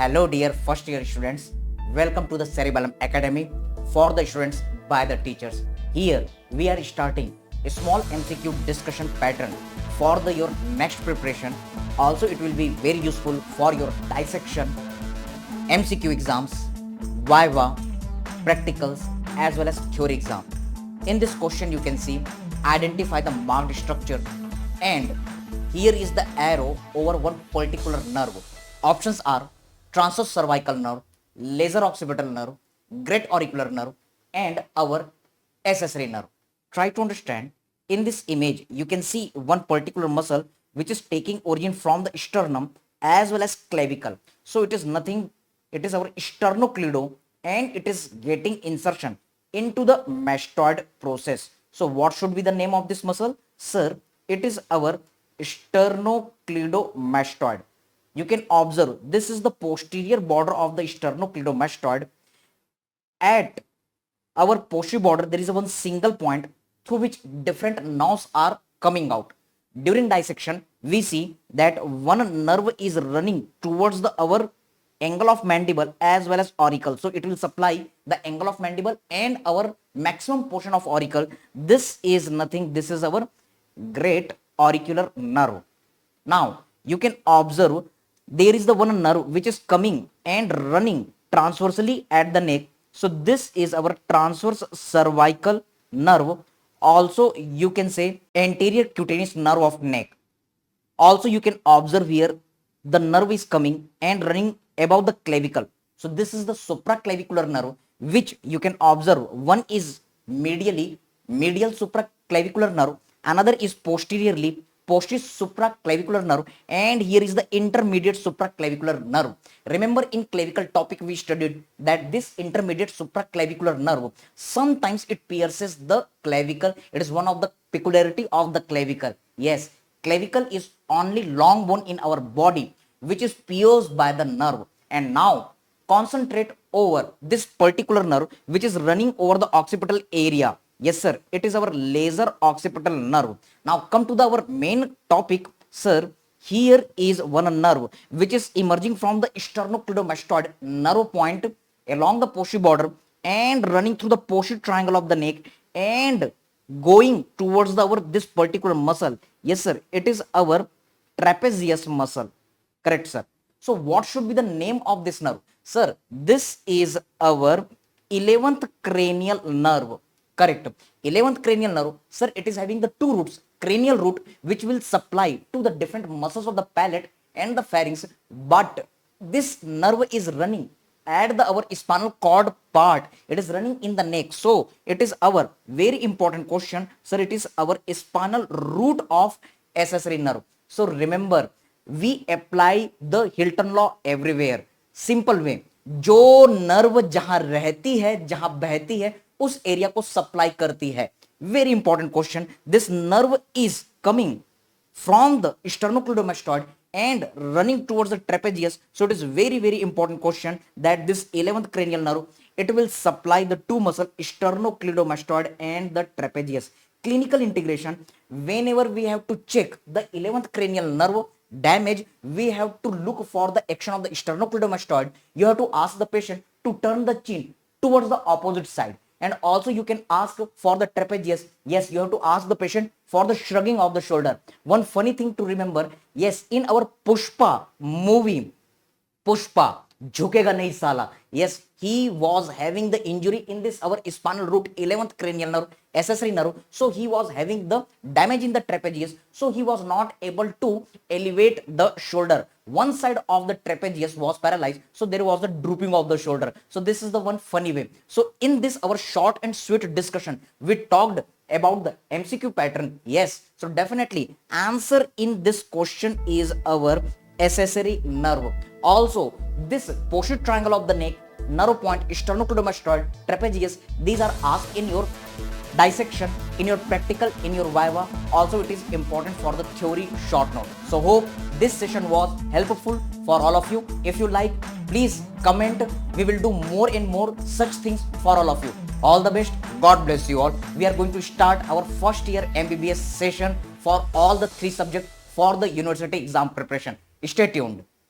Hello dear first year students, welcome to the Cerebellum Academy for the students by the teachers. Here we are starting a small MCQ discussion pattern for your next preparation. Also it will be very useful for your dissection, MCQ exams, viva, practicals as well as theory exam. In this question you can see identify the marked structure, and here is the arrow over one particular nerve. Options are transverse cervical nerve, laser occipital nerve, great auricular nerve, and our accessory nerve. Try to understand. In this image you can see one particular muscle which is taking origin from the sternum as well as clavicle. So it is nothing, it is our sternocleido, and it is getting insertion into the mastoid process. So what should be the name of this muscle? Sir, it is our sternocleidomastoid. You can observe this is the posterior border of the sternocleidomastoid. At our posterior border there is one single point through which different nerves are coming out. During dissection we see that one nerve is running towards our angle of mandible as well as auricle. So it will supply the angle of mandible and our maximum portion of auricle. This is nothing, this is our great auricular nerve. Now you can observe there is the one nerve which is coming and running transversely at the neck. So this is our transverse cervical nerve. Also you can say anterior cutaneous nerve of neck. Also you can observe here the nerve is coming and running above the clavicle. So this is the supraclavicular nerve, which you can observe one is medially medial supraclavicular nerve, another is posteriorly posterior supraclavicular nerve, and here is the intermediate supraclavicular nerve. Remember in clavicle topic we studied that this intermediate supraclavicular nerve sometimes it pierces the clavicle. It is one of the peculiarity of the clavicle. Yes, clavicle is only long bone in our body which is pierced by the nerve. And now concentrate over this particular nerve which is running over the occipital area. Yes sir, it is our laser occipital nerve. Now come to our main topic. Sir, here is one nerve which is emerging from the sternocleidomastoid nerve point along the posterior border and running through the posterior triangle of the neck and going towards this particular muscle. Yes sir, it is our trapezius muscle. Correct sir. So what should be the name of this nerve? Sir, this is our 11th cranial nerve. Correct. 11th cranial nerve. Sir, it is having the two roots. Cranial root which will supply to the different muscles of the palate and the pharynx. But this nerve is running at our spinal cord part. It is running in the neck. So it is our very important question. Sir, it is our spinal root of accessory nerve. So remember, we apply the Hilton law everywhere. Simple way, जो nerve जहां रहती है, जहां बहती है, उस area को supply करती है. Very important question. This nerve is coming from the sternocleidomastoid and running towards the trapezius. So it is very important question that this 11th cranial nerve, it will supply the two muscle sternocleidomastoid and the trapezius. Clinical integration, whenever we have to check the 11th cranial nerve damage, we have to look for the action of the sternocleidomastoid. You have to ask the patient to turn the chin towards the opposite side, and also you can ask for the trapezius. Yes, you have to ask the patient for the shrugging of the shoulder. One funny thing to remember, yes, in our Pushpa movie, Pushpa झुकेगा नहीं साला, yes, he was having the injury in this our spinal root 11th cranial nerve, accessory nerve. So he was having the damage in the trapezius, so he was not able to elevate the shoulder. One side of the trapezius was paralyzed, so there was the drooping of the shoulder. So this is the one funny way. So in this our short and sweet discussion we talked about the MCQ pattern. Yes, so definitely answer in this question is our accessory nerve. Also this posterior triangle of the neck, nerve point, sternocleidomastoid, trapezius, these are asked in your dissection, in your practical, in your viva. Also it is important for the theory short note. So hope this session was helpful for all of you. If you like, please comment. We will do more and more such things for all of you. All the best. God bless you all. We are going to start our first year MBBS session for all the 3 subjects for the university exam preparation. Stay tuned.